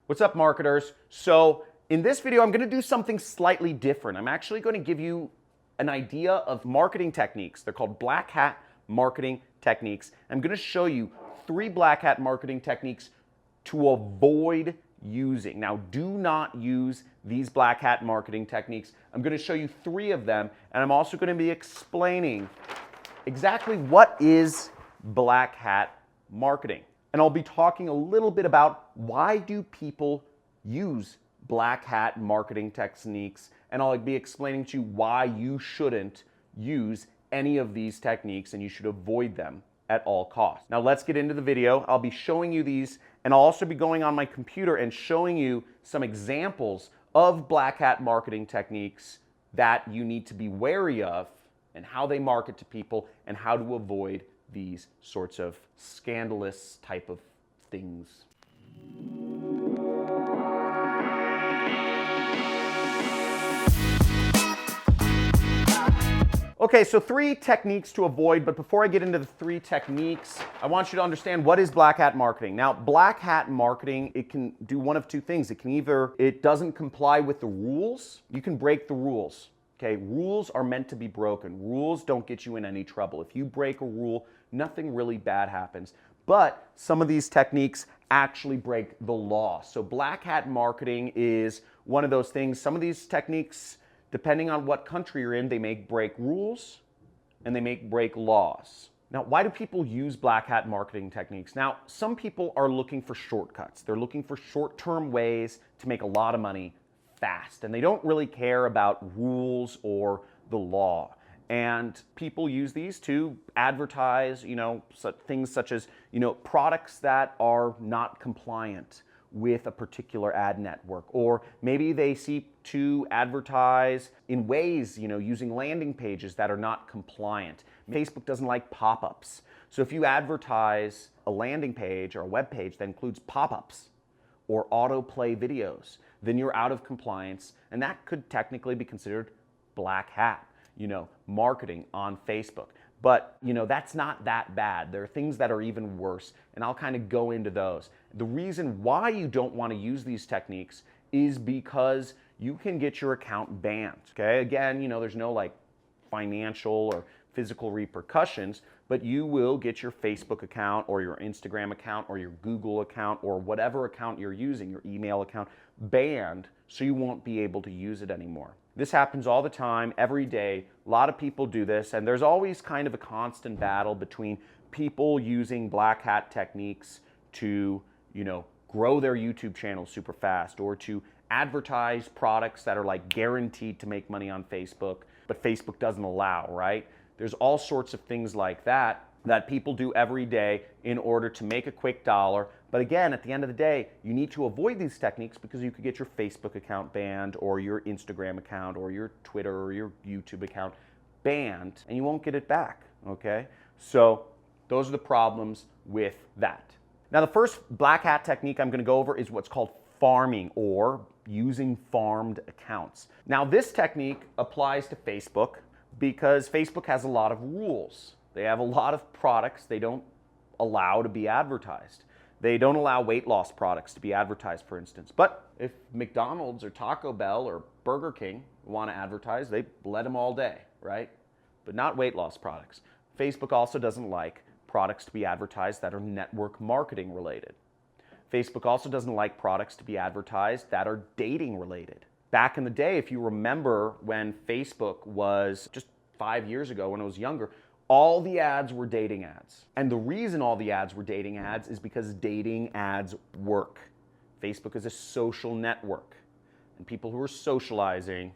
What's up, marketers? So in this video, I'm going to do something slightly different. I'm actually going to give you an idea of marketing techniques. They're called black hat marketing techniques. I'm going to show you 3 black hat marketing techniques to avoid using. Now, do not use these black hat marketing techniques. I'm going to show you 3 of them, and I'm also going to be explaining exactly what is black hat marketing. And I'll be talking a little bit about why do people use black hat marketing techniques, and I'll be explaining to you why you shouldn't use any of these techniques and you should avoid them at all costs. Now let's get into the video. I'll be showing you these, and I'll also be going on my computer and showing you some examples of black hat marketing techniques that you need to be wary of and how they market to people and how to avoid these sorts of scandalous type of things. Okay, so 3 techniques to avoid, but before I get into the 3 techniques, I want you to understand what is black hat marketing. Now, black hat marketing, it can do one of 2 things. It doesn't comply with the rules. You can break the rules. Okay, rules are meant to be broken. Rules don't get you in any trouble. If you break a rule, nothing really bad happens. But some of these techniques actually break the law. So black hat marketing is one of those things. Some of these techniques, depending on what country you're in, they may break rules and they may break laws. Now, why do people use black hat marketing techniques? Now, some people are looking for shortcuts. They're looking for short-term ways to make a lot of money fast, and they don't really care about rules or the law. And people use these to advertise, things such as, products that are not compliant with a particular ad network, or maybe they seek to advertise in ways, using landing pages that are not compliant. Facebook doesn't like pop-ups. So if you advertise a landing page or a web page that includes pop-ups or autoplay videos, then you're out of compliance, and that could technically be considered black hat, marketing on Facebook. But, that's not that bad. There are things that are even worse, and I'll kind of go into those. The reason why you don't want to use these techniques is because you can get your account banned, okay? Again, there's no financial or physical repercussions, but you will get your Facebook account or your Instagram account or your Google account or whatever account you're using, your email account, banned, so you won't be able to use it anymore. This happens all the time, every day. A lot of people do this, and there's always kind of a constant battle between people using black hat techniques to, grow their YouTube channel super fast, or to advertise products that are guaranteed to make money on Facebook, but Facebook doesn't allow, right? There's all sorts of things like that people do every day in order to make a quick dollar. But again, at the end of the day, you need to avoid these techniques because you could get your Facebook account banned, or your Instagram account, or your Twitter, or your YouTube account banned, and you won't get it back, okay? So those are the problems with that. Now, the first black hat technique I'm going to go over is what's called farming, or using farmed accounts. Now, this technique applies to Facebook because Facebook has a lot of rules. They have a lot of products they don't allow to be advertised. They don't allow weight loss products to be advertised, for instance. But if McDonald's or Taco Bell or Burger King want to advertise, they let them all day, right? But not weight loss products. Facebook also doesn't like products to be advertised that are network marketing related. Facebook also doesn't like products to be advertised that are dating related. Back in the day, if you remember when Facebook was just 5 years ago, when I was younger, all the ads were dating ads. And the reason all the ads were dating ads is because dating ads work. Facebook is a social network, and people who are socializing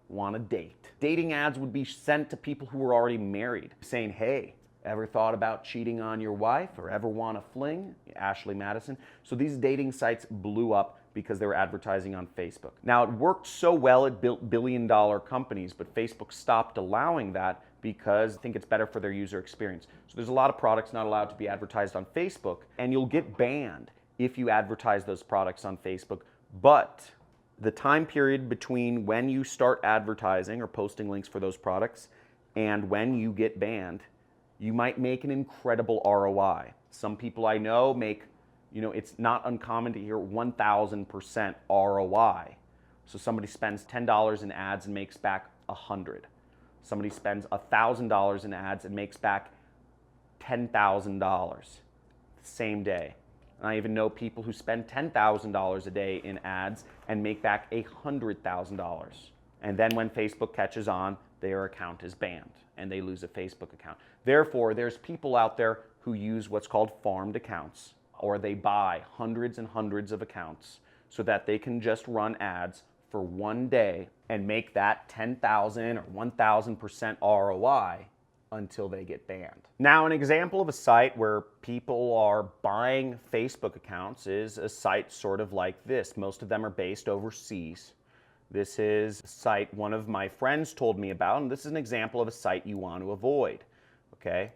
want to date. Dating ads would be sent to people who were already married, saying, hey, ever thought about cheating on your wife, or ever want a fling? Ashley Madison. So these dating sites blew up because they were advertising on Facebook. Now, it worked so well, it built billion-dollar companies, but Facebook stopped allowing that because I think it's better for their user experience. So there's a lot of products not allowed to be advertised on Facebook, and you'll get banned if you advertise those products on Facebook. But the time period between when you start advertising or posting links for those products and when you get banned, you might make an incredible ROI. Some people I know make it's not uncommon to hear 1,000% ROI. So somebody spends $10 in ads and makes back 100. Somebody spends $1,000 in ads and makes back $10,000 the same day. And I even know people who spend $10,000 a day in ads and make back $100,000. And then when Facebook catches on, their account is banned and they lose a Facebook account. Therefore, there's people out there who use what's called farmed accounts, or they buy hundreds and hundreds of accounts so that they can just run ads for one day and make that 10,000 or 1,000% ROI until they get banned. Now, an example of a site where people are buying Facebook accounts is a site sort of like this. Most of them are based overseas. This is a site one of my friends told me about, and this is an example of a site you want to avoid, okay?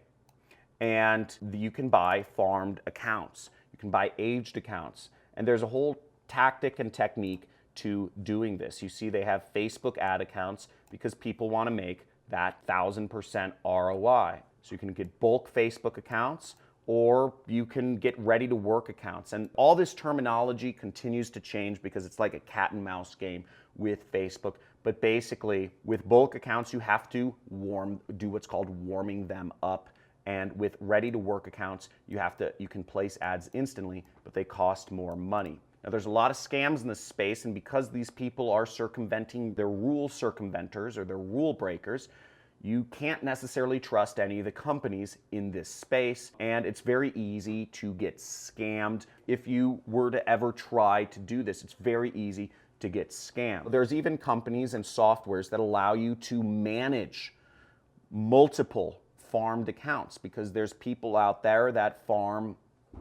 And you can buy farmed accounts. You can buy aged accounts. And there's a whole tactic and technique to doing this. You see they have Facebook ad accounts because people want to make that 1,000% ROI. So you can get bulk Facebook accounts, or you can get ready to work accounts. And all this terminology continues to change because it's like a cat and mouse game with Facebook. But basically, with bulk accounts, you have to do what's called warming them up. And with ready to work accounts, you can place ads instantly, but they cost more money. Now, there's a lot of scams in this space, and because these people are circumventing their rule circumventers or their rule breakers, you can't necessarily trust any of the companies in this space, and it's very easy to get scammed. If you were to ever try to do this, it's very easy to get scammed. There's even companies and softwares that allow you to manage multiple farmed accounts, because there's people out there that farm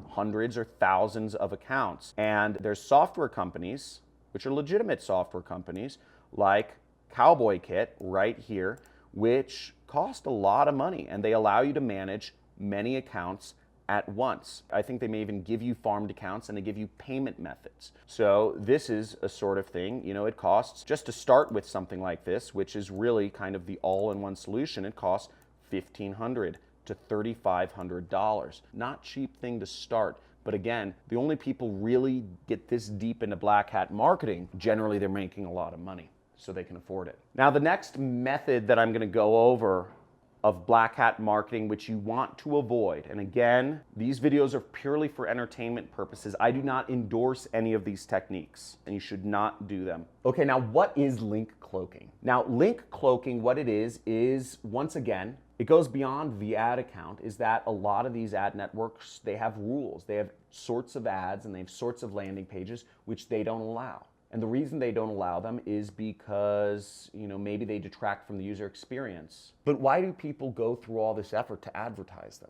hundreds or thousands of accounts. And there's software companies, which are legitimate software companies, like Cowboy Kit right here, which cost a lot of money, and they allow you to manage many accounts at once. I think they may even give you farmed accounts, and they give you payment methods. So this is a sort of thing, it costs, just to start with something like this, which is really kind of the all-in-one solution, it costs $1,500 to $3,500. Not cheap thing to start. But again, the only people really get this deep into black hat marketing, generally they're making a lot of money, so they can afford it. Now, the next method that I'm going to go over of black hat marketing, which you want to avoid, and again, these videos are purely for entertainment purposes. I do not endorse any of these techniques, and you should not do them. Okay, now what is link cloaking? Now, link cloaking, what it is once again, it goes beyond the ad account, is that a lot of these ad networks, they have rules. They have sorts of ads and they have sorts of landing pages which they don't allow. And the reason they don't allow them is because, maybe they detract from the user experience. But why do people go through all this effort to advertise them?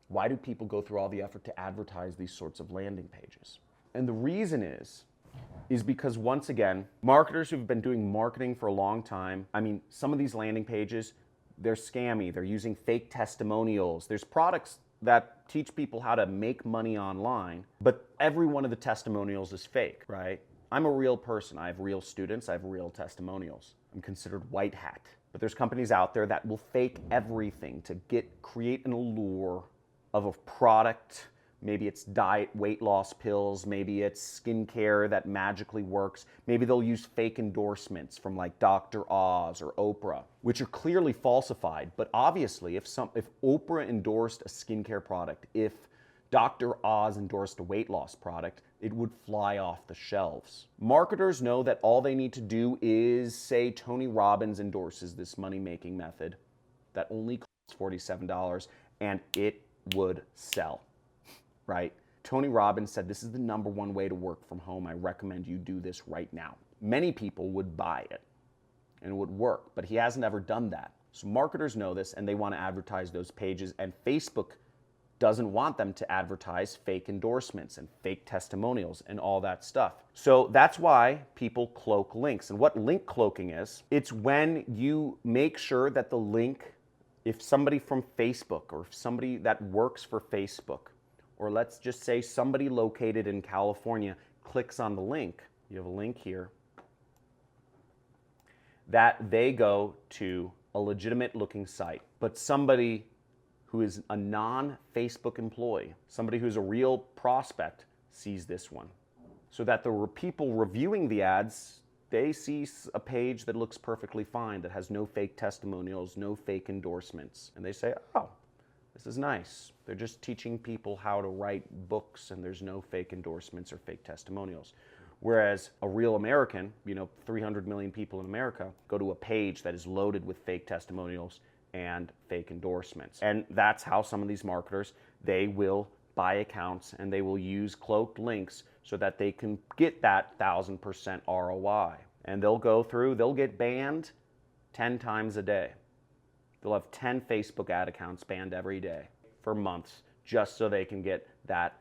Why do people go through all the effort to advertise these sorts of landing pages? And the reason is because, once again, marketers who've been doing marketing for a long time, some of these landing pages, they're scammy. They're using fake testimonials. There's products that teach people how to make money online, but every one of the testimonials is fake, right? I'm a real person. I have real students. I have real testimonials. I'm considered white hat. But there's companies out there that will fake everything to create an allure of a product. Maybe it's diet weight loss pills, maybe it's skincare that magically works. Maybe they'll use fake endorsements from like Dr. Oz or Oprah, which are clearly falsified. But obviously, if Oprah endorsed a skincare product, if Dr. Oz endorsed a weight loss product, it would fly off the shelves. Marketers know that all they need to do is say Tony Robbins endorses this money-making method that only costs $47, and it would sell. Right? Tony Robbins said, this is the #1 way to work from home. I recommend you do this right now. Many people would buy it and it would work, but he hasn't ever done that. So marketers know this and they want to advertise those pages, and Facebook doesn't want them to advertise fake endorsements and fake testimonials and all that stuff. So that's why people cloak links. And what link cloaking is, it's when you make sure that the link, if somebody from Facebook or somebody that works for Facebook, or let's just say somebody located in California clicks on the link, you have a link here, that they go to a legitimate looking site, but somebody who is a non-Facebook employee, somebody who's a real prospect, sees this one. So that the people reviewing the ads, they see a page that looks perfectly fine, that has no fake testimonials, no fake endorsements. And they say, oh, this is nice. They're just teaching people how to write books and there's no fake endorsements or fake testimonials. Whereas a real American, 300 million people in America, go to a page that is loaded with fake testimonials and fake endorsements. And that's how some of these marketers, they will buy accounts and they will use cloaked links so that they can get that 1,000% ROI. And they'll go through, they'll get banned 10 times a day. They'll have 10 Facebook ad accounts banned every day for months just so they can get that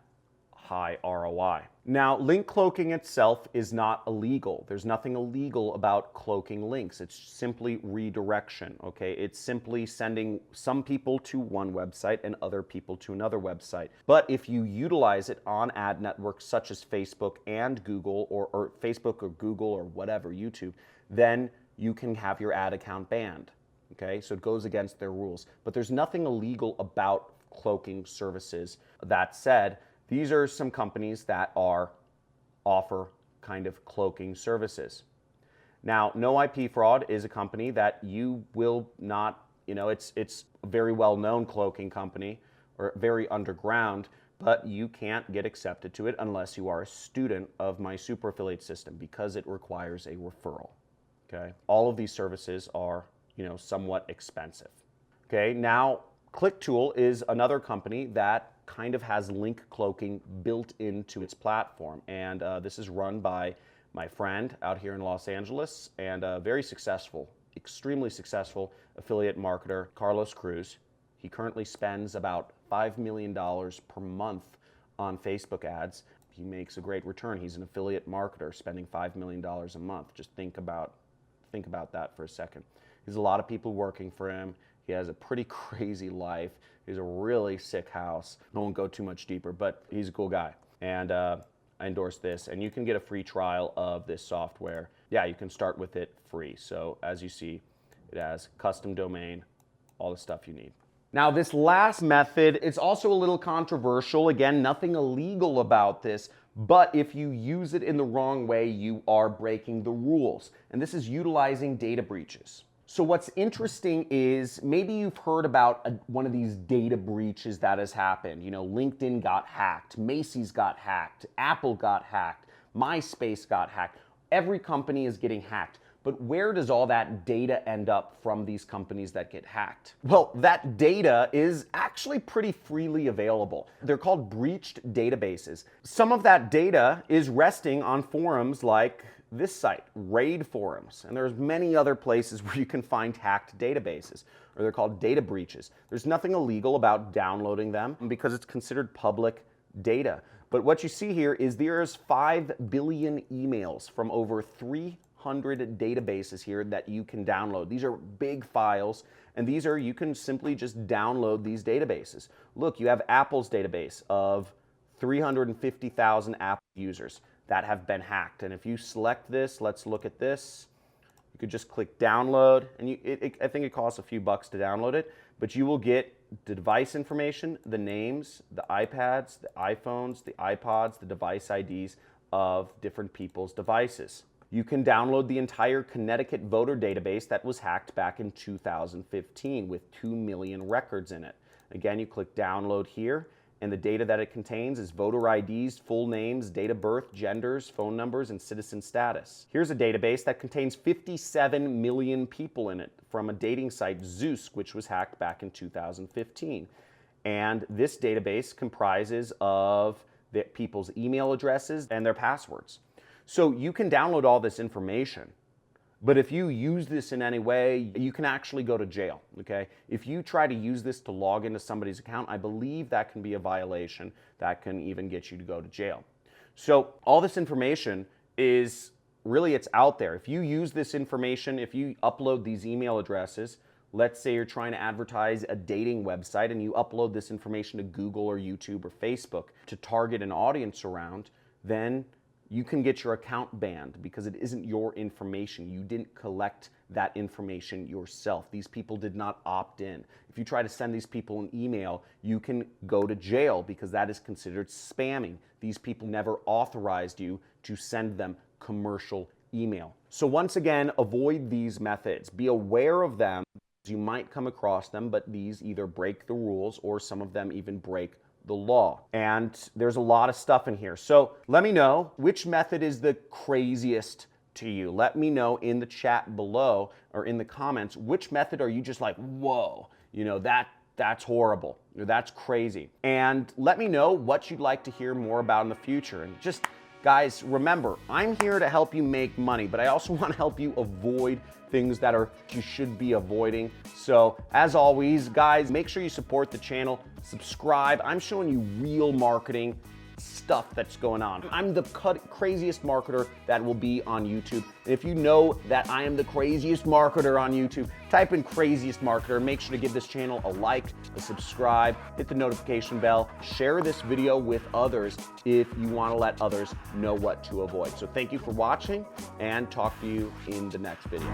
high ROI. Now, link cloaking itself is not illegal. There's nothing illegal about cloaking links. It's simply redirection, okay? It's simply sending some people to one website and other people to another website. But if you utilize it on ad networks such as Facebook and Google, or Facebook or Google or whatever, YouTube, then you can have your ad account banned, okay? So it goes against their rules. But there's nothing illegal about cloaking services. That said, these are some companies that offer kind of cloaking services. Now, No IP Fraud is a company that you will not, it's a very well-known cloaking company, or very underground, but you can't get accepted to it unless you are a student of my super affiliate system, because it requires a referral, okay? All of these services are, somewhat expensive. Okay, now ClickTool is another company that kind of has link cloaking built into its platform, and this is run by my friend out here in Los Angeles, and a very successful, extremely successful affiliate marketer, Carlos Cruz. He currently spends about $5 million per month on Facebook ads. He makes a great return. He's an affiliate marketer spending $5 million a month. Just think about that for a second. There's a lot of people working for him. He has a pretty crazy life. He's a really sick house. I won't go too much deeper, but he's a cool guy. And I endorse this. And you can get a free trial of this software. Yeah, you can start with it free. So as you see, it has custom domain, all the stuff you need. Now, this last method, it's also a little controversial. Again, nothing illegal about this, but if you use it in the wrong way, you are breaking the rules. And this is utilizing data breaches. So what's interesting is maybe you've heard about one of these data breaches that has happened. LinkedIn got hacked, Macy's got hacked, Apple got hacked, MySpace got hacked. Every company is getting hacked. But where does all that data end up from these companies that get hacked? Well, that data is actually pretty freely available. They're called breached databases. Some of that data is resting on forums like this site, RAID forums, and there's many other places where you can find hacked databases, or they're called data breaches. There's nothing illegal about downloading them because it's considered public data. But what you see here is there's 5 billion emails from over 300 databases here that you can download. These are big files, and you can simply just download these databases. Look, you have Apple's database of 350,000 Apple users that have been hacked. And if you select this, let's look at this. You could just click download, and I think it costs a few bucks to download it, but you will get the device information, the names, the iPads, the iPhones, the iPods, the device IDs of different people's devices. You can download the entire Connecticut voter database that was hacked back in 2015 with 2 million records in it. Again, you click download here, and the data that it contains is voter IDs, full names, date of birth, genders, phone numbers, and citizen status. Here's a database that contains 57 million people in it from a dating site, Zeus, which was hacked back in 2015. And this database comprises of the people's email addresses and their passwords. So you can download all this information, but if you use this in any way, you can actually go to jail, okay? If you try to use this to log into somebody's account, I believe that can be a violation. That can even get you to go to jail. So all this information is really, it's out there. If you use this information, if you upload these email addresses, let's say you're trying to advertise a dating website and you upload this information to Google or YouTube or Facebook to target an audience around, then you can get your account banned because it isn't your information. You didn't collect that information yourself. These people did not opt in. If you try to send these people an email, you can go to jail because that is considered spamming. These people never authorized you to send them commercial email. So once again, avoid these methods. Be aware of them. You might come across them, but these either break the rules or some of them even break the law. And there's a lot of stuff in here. So let me know which method is the craziest to you. Let me know in the chat below or in the comments, which method are you just like, whoa, you know, that's horrible, or that's crazy. And let me know what you'd like to hear more about in the future. And just, guys, remember, I'm here to help you make money, but I also want to help you avoid things that you should be avoiding. So as always, guys, make sure you support the channel, subscribe. I'm showing you real marketing stuff that's going on. I'm the craziest marketer that will be on YouTube. And if you know that I am the craziest marketer on YouTube, type in craziest marketer. Make sure to give this channel a like, a subscribe, hit the notification bell, share this video with others if you want to let others know what to avoid. So thank you for watching and talk to you in the next video.